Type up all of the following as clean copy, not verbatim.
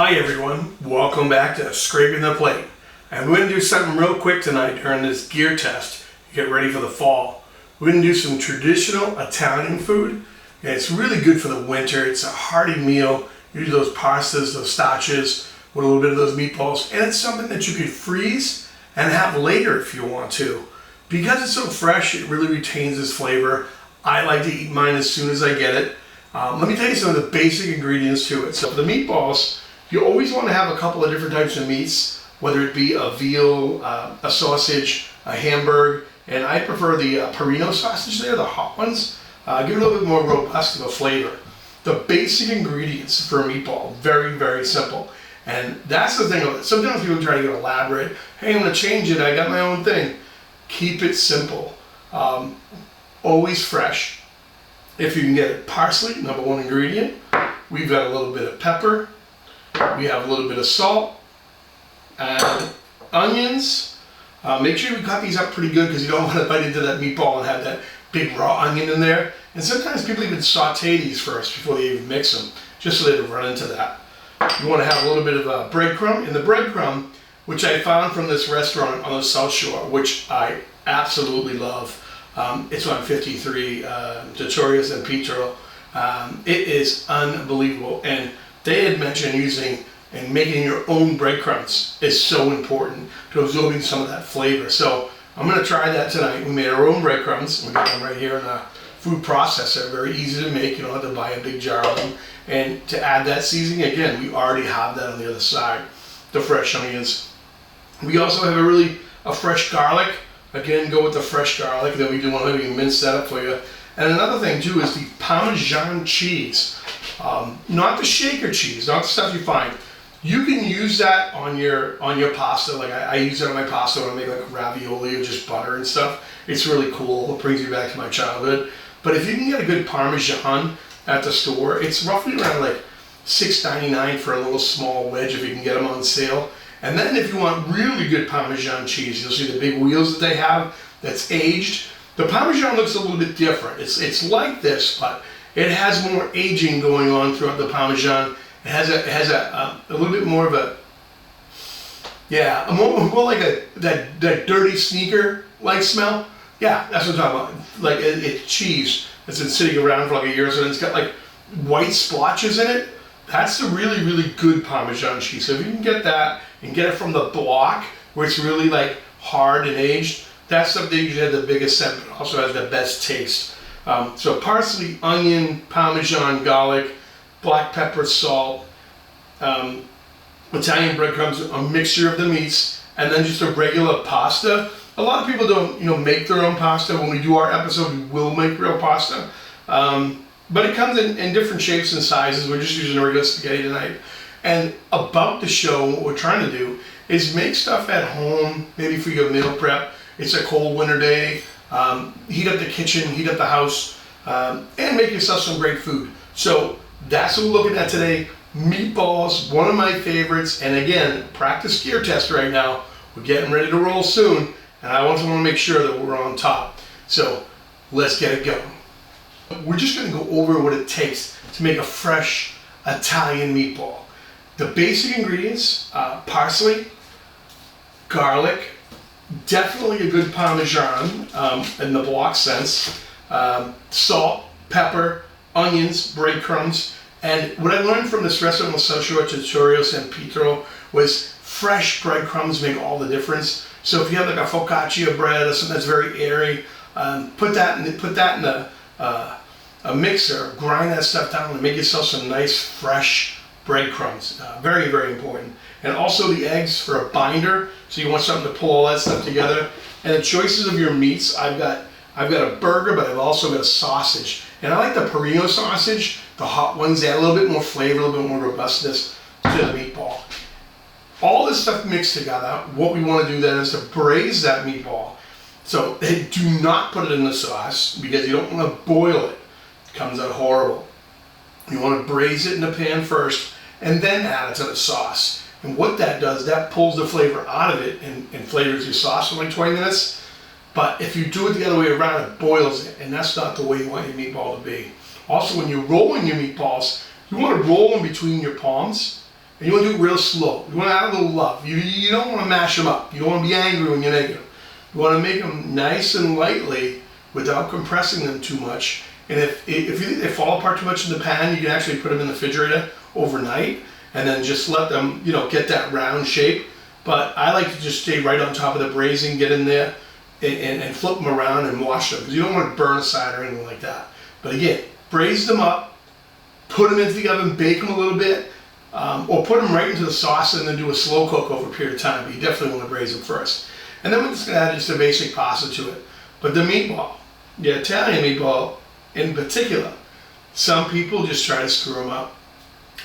Hi everyone, welcome back to Scraping the Plate. And we're going to do something real quick tonight during this gear test to get ready for the fall. We're going to do some traditional Italian food. And it's really good for the winter. It's a hearty meal. You do those pastas, those starches, with a little bit of those meatballs. And it's something that you could freeze and have later if you want to. Because it's so fresh, it really retains its flavor. I like to eat mine as soon as I get it. Let me tell you some of the basic ingredients to it. So for the meatballs, you always want to have a couple of different types of meats, whether it be a veal, a sausage, a hamburger, and I prefer the Perino sausage there, the hot ones. Give it a little bit more robust of a flavor. The basic ingredients for a meatball, very, very simple. And that's the thing, sometimes people try to get elaborate. Hey, I'm going to change it, I got my own thing. Keep it simple. Always fresh. If you can get it, parsley, number one ingredient. We've got a little bit of pepper. We have a little bit of salt. And onions. Make sure you cut these up pretty good because you don't want to bite into that meatball and have that big raw onion in there. And sometimes people even saute these first before they even mix them, just so they don't run into that. You want to have a little bit of breadcrumb. And the breadcrumb, which I found from this restaurant on the South Shore, which I absolutely love. It's on 53, Tutorials and Pietro. It is unbelievable. And they had mentioned using and making your own breadcrumbs is so important to absorbing some of that flavor. So I'm going to try that tonight. We made our own breadcrumbs. We got them right here in a food processor. Very easy to make. You don't have to buy a big jar of them. And to add that seasoning, again, we already have that on the other side. The fresh onions. We also have a fresh garlic. Again, go with the fresh garlic. Then we do want to mince that up for you. And another thing too is the Parmesan cheese. Not the shaker cheese, not the stuff you find. You can use that on your pasta. Like I use it on my pasta when I make like ravioli or just butter and stuff. It's really cool. It brings me back to my childhood. But if you can get a good Parmesan at the store, it's roughly around like $6.99 for a little small wedge if you can get them on sale. And then if you want really good Parmesan cheese, you'll see the big wheels that they have that's aged. The Parmesan looks a little bit different. It's like this, but it has more aging going on throughout the Parmesan. It has a little bit more of a, more like that dirty sneaker like smell. Yeah, that's what I'm talking about. Like it's cheese that's been sitting around for like a year or so, and it's got like white splotches in it. That's the really, really good Parmesan cheese. So if you can get that and get it from the block where it's really like hard and aged, that's something you usually have the biggest scent, but also has the best taste. So parsley, onion, Parmesan, garlic, black pepper, salt, Italian breadcrumbs, a mixture of the meats, and then just a regular pasta. A lot of people don't, make their own pasta. When we do our episode, we will make real pasta. But it comes in different shapes and sizes. We're just using a regular spaghetti tonight. And about the show, what we're trying to do is make stuff at home, maybe for your meal prep. It's a cold winter day. Heat up the kitchen, heat up the house, and make yourself some great food. So that's what we're looking at today. Meatballs, one of my favorites. And again, practice gear test right now. We're getting ready to roll soon. And I also want to make sure that we're on top. So let's get it going. We're just going to go over what it takes to make a fresh Italian meatball. The basic ingredients, parsley, garlic, definitely a good Parmesan in the block sense, salt, pepper, onions, breadcrumbs, and what I learned from this restaurant, Social Tutorials and Pietro, was fresh breadcrumbs make all the difference. So if you have like a focaccia bread or something that's very airy, put that in a mixer, grind that stuff down and make yourself some nice fresh breadcrumbs. Very, very important. And also the eggs for a binder, so you want something to pull all that stuff together. And the choices of your meats, I've got a burger, but I've also got a sausage. And I like the Perino sausage, the hot ones. They add a little bit more flavor, a little bit more robustness to the meatball. All this stuff mixed together, what we want to do then is to braise that meatball. So do not put it in the sauce because you don't want to boil it. It comes out horrible. You want to braise it in the pan first and then add it to the sauce. And what that does, that pulls the flavor out of it and flavors your sauce for like 20 minutes. But if you do it the other way around, it boils it, and that's not the way you want your meatball to be. Also, when you're rolling your meatballs, you want to roll them between your palms And you want to do it real slow. You want to add a little love. You don't want to mash them up. You don't want to be angry when you're making them. You want to make them nice and lightly without compressing them too much. And if you think they fall apart too much in the pan, you can actually put them in the refrigerator overnight and then just let them, you know, get that round shape. But I like to just stay right on top of the braising, get in there and flip them around and wash them, because you don't want to burn a side or anything like that. But again, braise them up, put them into the oven, bake them a little bit, or put them right into the sauce and then do a slow cook over a period of time. But you definitely want to braise them first. And then we're just going to add just a basic pasta to it. But the meatball, the Italian meatball in particular, some people just try to screw them up.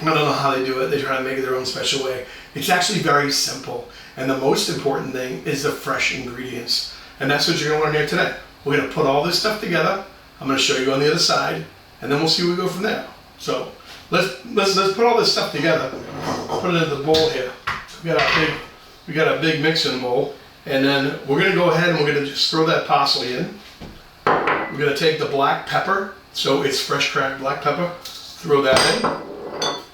I don't know how they do it. They try to make it their own special way. It's actually very simple. And the most important thing is the fresh ingredients. And that's what you're going to learn here today. We're going to put all this stuff together. I'm going to show you on the other side, and then we'll see where we go from there. So let's put all this stuff together. Put it in the bowl here. We got a big mixing bowl, and then we're going to go ahead and we're going to just throw that parsley in. We're going to take the black pepper, so it's fresh cracked black pepper. Throw that in.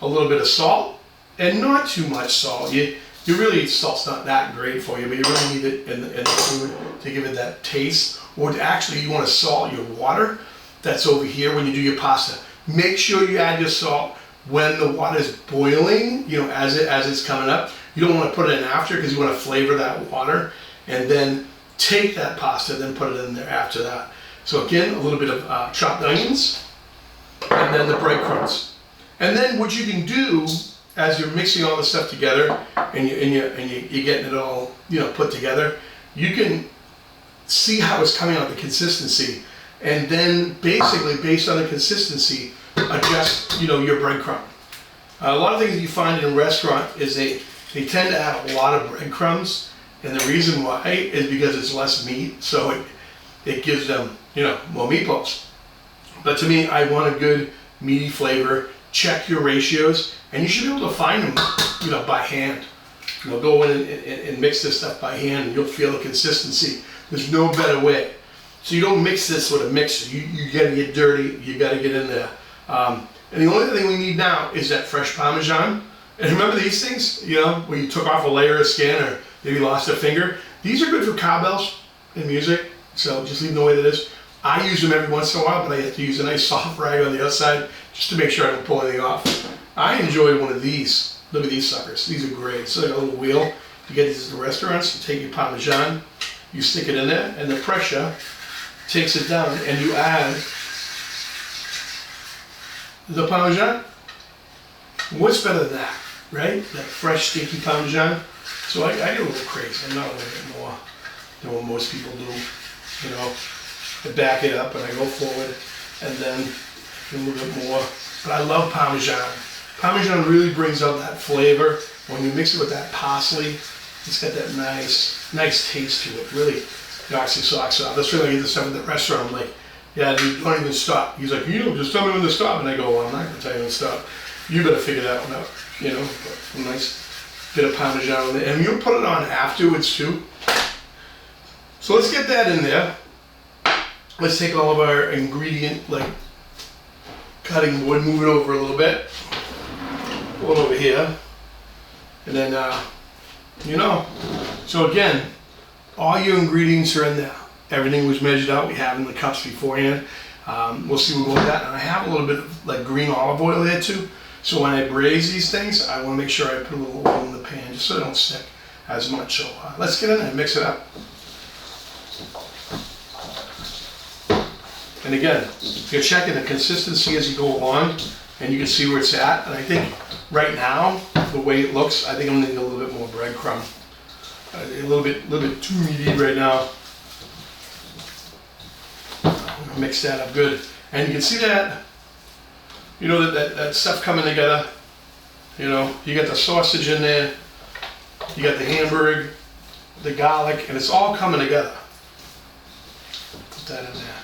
A little bit of salt, and not too much salt. Salt's not that great for you, but you really need it in the food to give it that taste. Or actually, you want to salt your water that's over here when you do your pasta. Make sure you add your salt when the water is boiling, you know, as it's coming up. You don't want to put it in after, because you want to flavor that water, and then take that pasta, then put it in there after that. So again, a little bit of chopped onions, and then the breadcrumbs. And then what you can do as you're mixing all this stuff together and you're getting it all, you know, put together, you can see how it's coming out, the consistency, and then basically based on the consistency, adjust, you know, your breadcrumb. A lot of things you find in a restaurant is they tend to add a lot of breadcrumbs, and the reason why is because it's less meat, so it gives them, you know, more meatballs. But to me, I want a good meaty flavor. Check your ratios, and you should be able to find them, you know, by hand. You know, go in and mix this stuff by hand, and you'll feel the consistency. There's no better way. So you don't mix this with a mixer. You gotta get dirty. You gotta get in there. And the only thing we need now is that fresh Parmesan. And remember these things, you know, where you took off a layer of skin or maybe lost a finger. These are good for cowbells in music. So just leave them the way that is. I use them every once in a while, but I have to use a nice soft rag on the outside just to make sure I don't pull anything off. I enjoy one of these. Look at these suckers. These are great. It's like a little wheel. You get these at the restaurants. You take your Parmesan, you stick it in there, and the pressure takes it down, and you add the Parmesan. What's better than that, right? That fresh, sticky Parmesan. So I get a little crazy. I'm not a little bit more than what most people do, you know. I back it up and I go forward, and then a little bit more. But I love Parmesan. Parmesan really brings out that flavor. When you mix it with that parsley, it's got that nice taste to it. Really knocks your socks off. That's when I get this stuff at the restaurant. I'm like, yeah, dude, don't even stop. He's like, you know, just tell me when to stop. And I go, well, I'm not going to tell you when to stop. You better figure that one out, you know. But a nice bit of Parmesan on there. And you'll put it on afterwards too. So let's get that in there. Let's take all of our ingredient, like cutting board, move it over a little bit. Pull it over here. And then, you know, so again, all your ingredients are in there. Everything was measured out. We have in the cups beforehand. We'll see we'll go with that. And I have a little bit of like green olive oil there too. So when I braise these things, I want to make sure I put a little oil in the pan just so they don't stick as much. So let's get in there and mix it up. And again, you're checking the consistency as you go along, and you can see where it's at. And I think right now, the way it looks, I think I'm gonna need a little bit more breadcrumb. A little bit too meaty right now. I'm gonna mix that up good. And you can see that, you know, that stuff coming together. You know, you got the sausage in there, you got the hamburger, the garlic, and it's all coming together. Put that in there.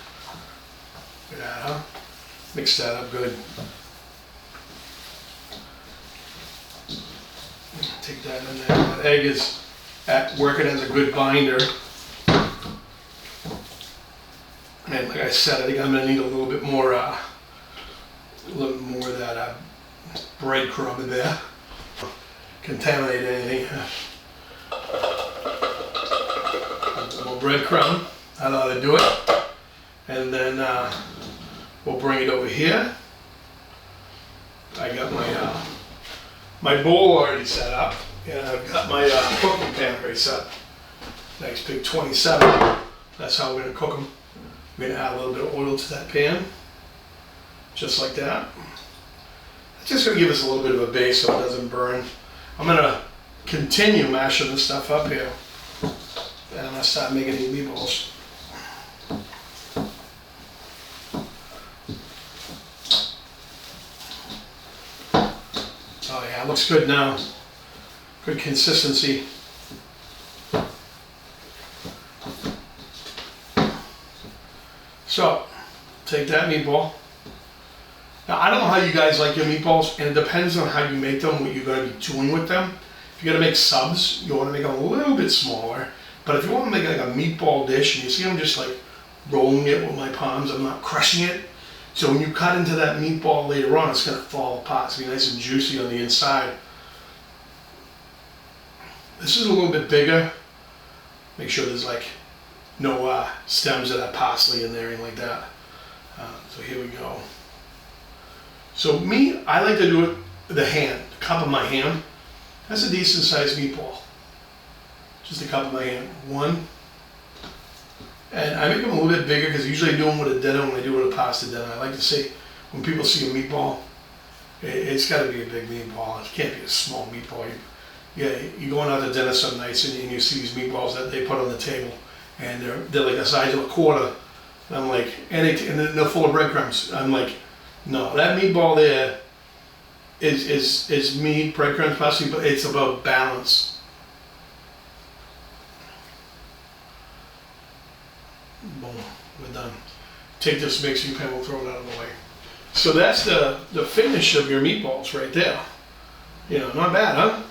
Yeah, mix that up good. Take that in there. That egg is working as a good binder. And like I said, I think I'm going to need a little bit more of that breadcrumb in there. contaminate anything. A little breadcrumb, I know how to do it. And then we'll bring it over here. I got my bowl already set up, and I've got my cooking pan already set. Nice big 27. That's how we're gonna cook them. We're gonna add a little bit of oil to that pan, just like that. It's just gonna give us a little bit of a base so it doesn't burn. I'm gonna continue mashing this stuff up here, and I'm gonna start making these meatballs. Oh yeah, it looks good now. Good consistency. So, take that meatball. Now, I don't know how you guys like your meatballs, and it depends on how you make them, what you're going to be doing with them. If you're going to make subs, you want to make them a little bit smaller. But if you want to make like a meatball dish, and you see I'm just like rolling it with my palms, I'm not crushing it. So when you cut into that meatball later on, it's going to fall apart. It's going to be nice and juicy on the inside. This is a little bit bigger. Make sure there's like no stems of that parsley in there, anything like that. So here we go. So me, I like to do it with the hand, the cup of my hand. That's a decent sized meatball. Just a cup of my hand. One. And I make them a little bit bigger because usually I do them with a dinner when I do it with a pasta dinner. I like to say, when people see a meatball, it's got to be a big meatball. It can't be a small meatball. You're going out to dinner some nights and you see these meatballs that they put on the table, and they're like the size of a quarter. And I'm like, and they're full of breadcrumbs. I'm like, no, that meatball there is meat, breadcrumbs, pasta, but it's about balance. Boom, we're done. Take this mixing pan, we'll throw it out of the way. So that's the finish of your meatballs right there. You know, not bad, huh?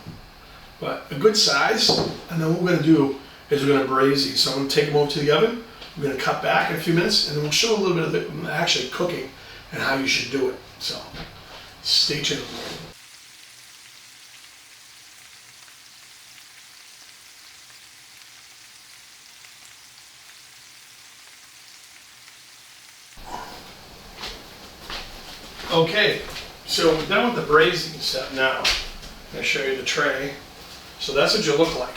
But a good size. And then what we're gonna do is we're gonna braise these. So I'm gonna take them over to the oven. We're gonna cut back in a few minutes, and then we'll show a little bit of it actually cooking and how you should do it. So stay tuned. Okay, so we're done with the braising step now. I'm going to show you the tray. So that's what you look like.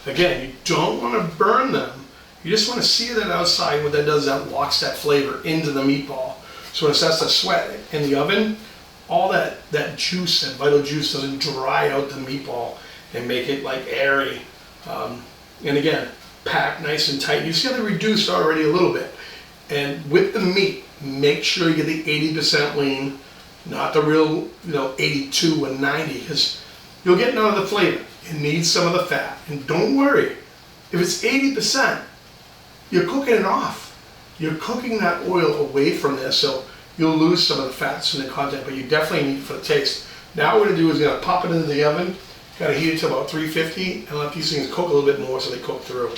Again, you don't want to burn them. You just want to sear that outside. What that does is that locks that flavor into the meatball. So when it starts to sweat in the oven, all that juice, that vital juice, doesn't dry out the meatball and make it like airy. And again, packed nice and tight. You see how they reduced already a little bit. And with the meat, make sure you get the 80% lean, not the real, 82 and 90, because you'll get none of the flavor. You need some of the fat. And don't worry, if it's 80%, you're cooking it off. You're cooking that oil away from there, so you'll lose some of the fats in the content, but you definitely need it for the taste. Now what we're gonna do is we're gonna pop it into the oven, gotta heat it to about 350, and let these things cook a little bit more so they cook through.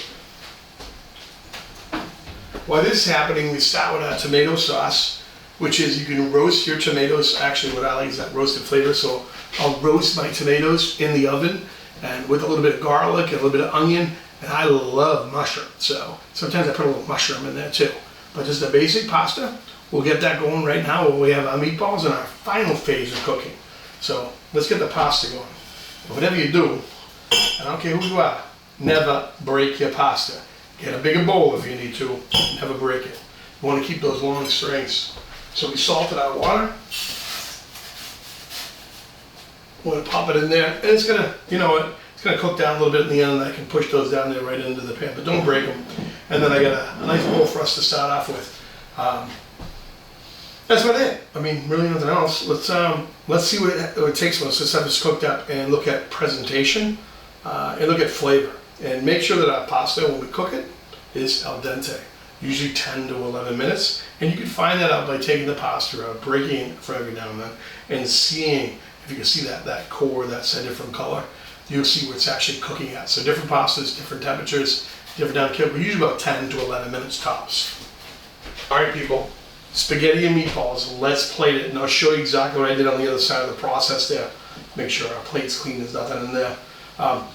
While this is happening, we start with our tomato sauce, which is you can roast your tomatoes. Actually, what I like is that roasted flavor, so I'll roast my tomatoes in the oven and with a little bit of garlic and a little bit of onion, and I love mushroom, so sometimes I put a little mushroom in there too. But just a basic pasta, we'll get that going right now when we have our meatballs in our final phase of cooking. So let's get the pasta going. Whatever you do, I don't care who you are, never break your pasta. Get a bigger bowl if you need to, never break it. You want to keep those long strings. So we salted our water. We're going to pop it in there, and it's going to, it's going to cook down a little bit in the end, and I can push those down there right into the pan, but don't break them. And then I got a nice bowl for us to start off with. That's about it. I mean, really nothing else. Let's see what it takes for us. Let's have this cooked up and look at presentation and look at flavor. And make sure that our pasta, when we cook it, is al dente, usually 10 to 11 minutes. And you can find that out by taking the pasta out, breaking it for every now and then, and seeing, if you can see that core that's a different color, you'll see where it's actually cooking at. So different pastas, different temperatures, different down kill, but usually about 10 to 11 minutes tops. All right, people, spaghetti and meatballs, let's plate it, and I'll show you exactly what I did on the other side of the process there. make sure our plate's clean, there's nothing in there.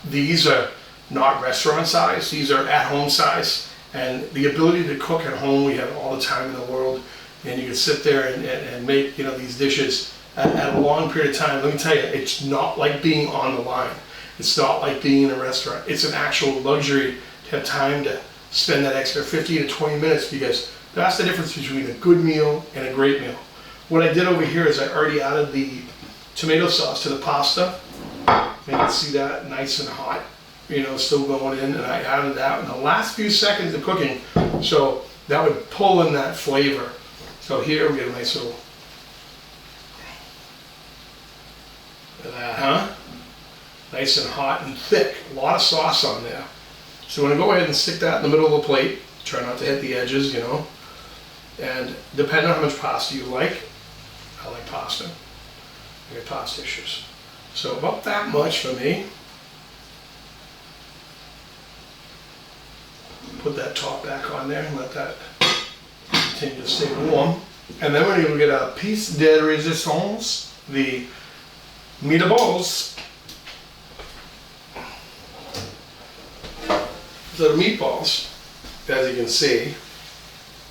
These are not restaurant size, these are at-home size. And the ability to cook at home, we have all the time in the world. And you can sit there and make, you know, these dishes at a long period of time. Let me tell you, it's not like being on the line. It's not like being in a restaurant. It's an actual luxury to have time to spend that extra 15 to 20 minutes, because that's the difference between a good meal and a great meal. What I did over here is I already added the tomato sauce to the pasta. You can see that nice and hot, you know, still going in, and I added that in the last few seconds of cooking, so that would pull in that flavor. So here we get a nice little, look at that, huh? Nice and hot and thick, a lot of sauce on there. So I'm going to go ahead and stick that in the middle of the plate. Try not to hit the edges, you know. And depending on how much pasta you like, I like pasta. I get pasta dishes. So about that much for me. Put that top back on there and let that continue to stay warm. And then we're going to get a piece de resistance, the meatballs. So the meatballs, as you can see,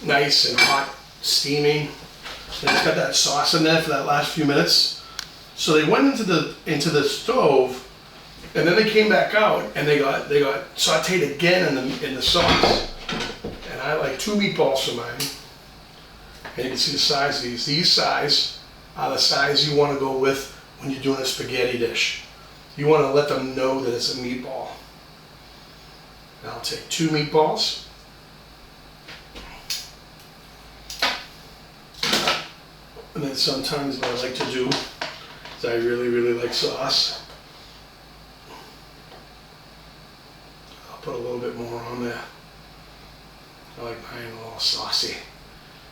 nice and hot, steaming. And it's got that sauce in there for that last few minutes. So they went into the stove, and then they came back out and they got sauteed again in the sauce. And I like 2 meatballs for mine. And you can see the size of these. These size are the size you want to go with when you're doing a spaghetti dish. You want to let them know that it's a meatball. And I'll take 2 meatballs. And then sometimes what I like to do is I really like sauce. I'll put a little bit more on there. I like mine a little saucy.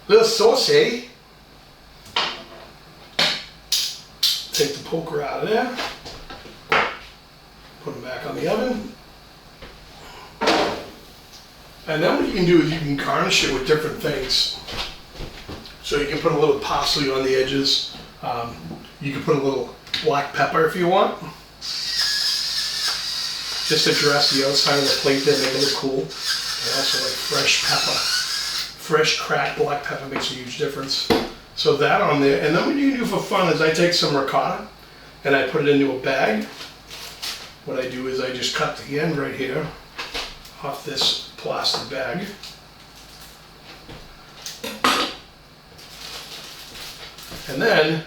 A little saucy. Take the poker out of there. Put them back on the oven. And then what you can do is you can garnish it with different things. So you can put a little parsley on the edges. You can put a little black pepper if you want. Just to dress the outside of the plate there, make it look cool. And also like fresh pepper. Fresh cracked black pepper makes a huge difference. So that on there. And then what you can do for fun is I take some ricotta and I put it into a bag. What I do is I just cut the end right here off this plastic bag. And then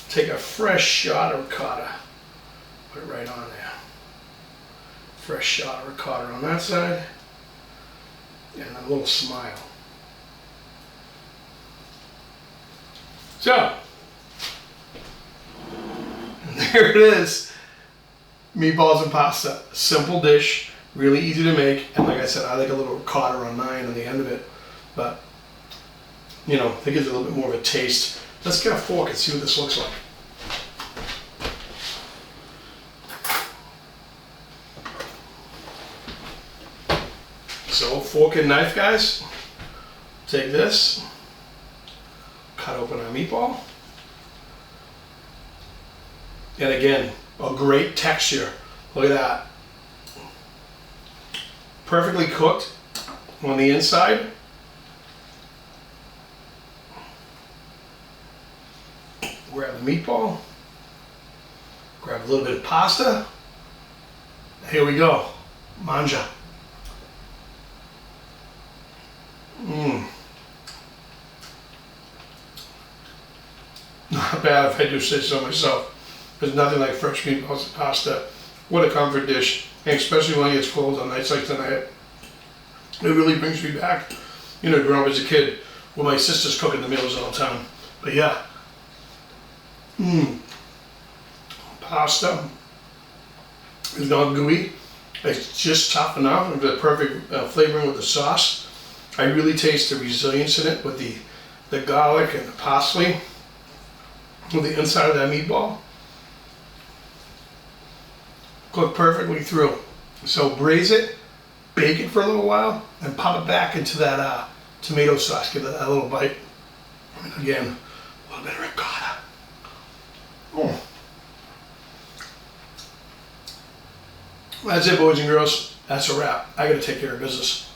take a fresh shot of ricotta, put it right on there. Fresh shot of ricotta on that side, and a little smile. So, there it is. Meatballs and pasta. Simple dish, really easy to make, and like I said, I like a little ricotta on mine on the end of it, but you know, I think it's a little bit more of a taste. Let's get a fork and see what this looks like. So, fork and knife, guys. Take this, cut open our meatball. And again, a great texture. Look at that. Perfectly cooked on the inside. Grab the meatball, grab a little bit of pasta. Here we go, manja. Not bad if I do say so myself. There's nothing like fresh meatballs and pasta. What a comfort dish, and especially when it gets cold on nights like tonight. It really brings me back, you know, growing up as a kid, when my sister's cooking the meals all the time. But yeah. Pasta is not gooey. It's just tough enough. The perfect flavoring with the sauce. I really taste the resilience in it with the garlic and the parsley with the inside of that meatball. Cooked perfectly through. So braise it, bake it for a little while, and pop it back into that tomato sauce. Give it a little bite. And again, a little bit of ricotta. Oh. That's it, boys and girls. That's a wrap. I gotta take care of business.